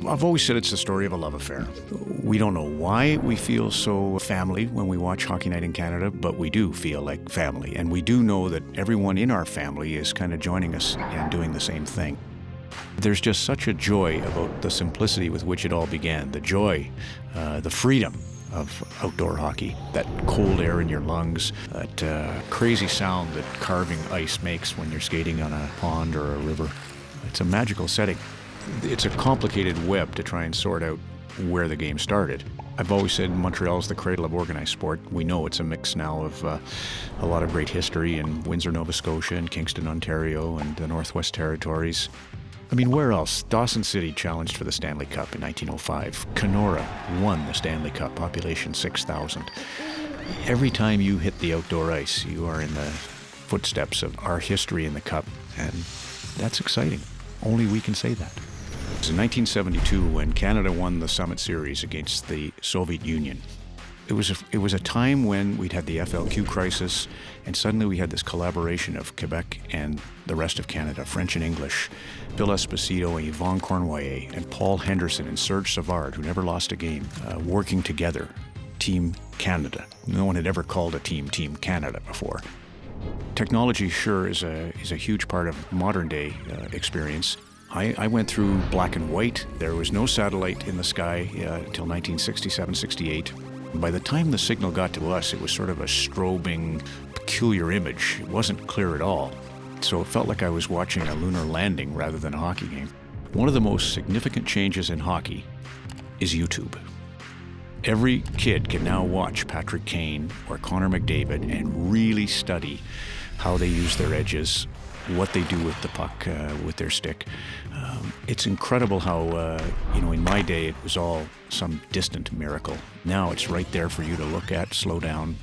I've always said it's the story of a love affair. We don't know why we feel so family when we watch Hockey Night in Canada, but we do feel like family. And we do know that everyone in our family is kind of joining us and doing the same thing. There's just such a joy about the simplicity with which it all began. The joy, the freedom of outdoor hockey, that cold air in your lungs, that crazy sound that carving ice makes when you're skating on a pond or a river. It's a magical setting. It's a complicated web to try and sort out where the game started. I've always said Montreal's the cradle of organized sport. We know it's a mix now of a lot of great history in Windsor, Nova Scotia, and Kingston, Ontario, and the Northwest Territories. I mean, where else? Dawson City challenged for the Stanley Cup in 1905. Kenora won the Stanley Cup, population 6,000. Every time you hit the outdoor ice, you are in the footsteps of our history in the Cup, and that's exciting. Only we can say that. It was in 1972 when Canada won the Summit Series against the Soviet Union. It was a time when we'd had the FLQ crisis, and suddenly we had this collaboration of Quebec and the rest of Canada, French and English. Bill Esposito and Yvon Cornwallis and Paul Henderson and Serge Savard, who never lost a game, working together. Team Canada. No one had ever called a team Team Canada before. Technology sure is a huge part of modern day experience. I went through black and white. There was no satellite in the sky until 1967-68. By the time the signal got to us, it was sort of a strobing, peculiar image. It wasn't clear at all. So it felt like I was watching a lunar landing rather than a hockey game. One of the most significant changes in hockey is YouTube. Every kid can now watch Patrick Kane or Connor McDavid and really study how they use their edges, what they do with the puck, with their stick. It's incredible how, in my day, it was all some distant miracle. Now it's right there for you to look at, slow down,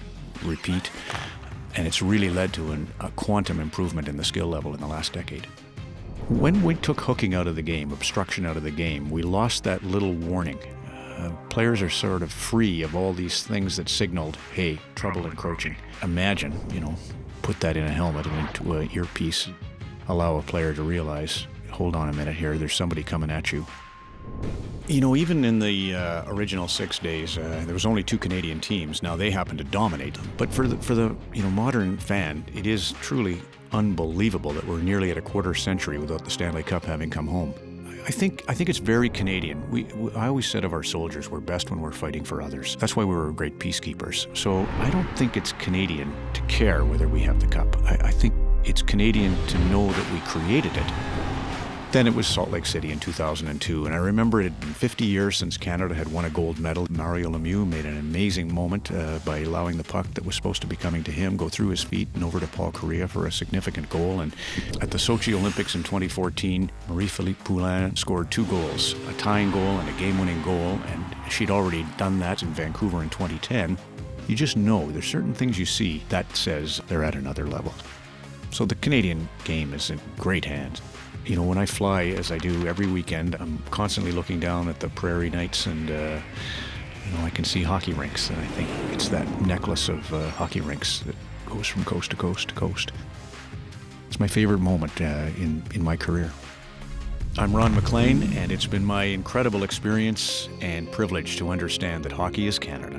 repeat, and it's really led to a quantum improvement in the skill level in the last decade. When we took hooking out of the game, obstruction out of the game, we lost that little warning. Players are sort of free of all these things that signaled, hey, trouble encroaching. Imagine, put that in a helmet and into an earpiece, allow a player to realize, hold on a minute here, there's somebody coming at you. Even in the original 6 days, there was only 2 Canadian teams. Now they happen to dominate them. But for the modern fan, it is truly unbelievable that we're nearly at a quarter century without the Stanley Cup having come home. I think it's very Canadian. I always said of our soldiers, we're best when we're fighting for others. That's why we were great peacekeepers. So I don't think it's Canadian to care whether we have the cup. I think it's Canadian to know that we created it. Then it was Salt Lake City in 2002, and I remember it had been 50 years since Canada had won a gold medal. Mario Lemieux made an amazing moment by allowing the puck that was supposed to be coming to him go through his feet and over to Paul Kariya for a significant goal. And at the Sochi Olympics in 2014, Marie-Philippe Poulin scored 2 goals, a tying goal and a game-winning goal, and she'd already done that in Vancouver in 2010. You just know there's certain things you see that says they're at another level. So the Canadian game is in great hands. When I fly, as I do every weekend, I'm constantly looking down at the prairie nights and, I can see hockey rinks. And I think it's that necklace of hockey rinks that goes from coast to coast to coast. It's my favorite moment in my career. I'm Ron MacLean, and it's been my incredible experience and privilege to understand that hockey is Canada.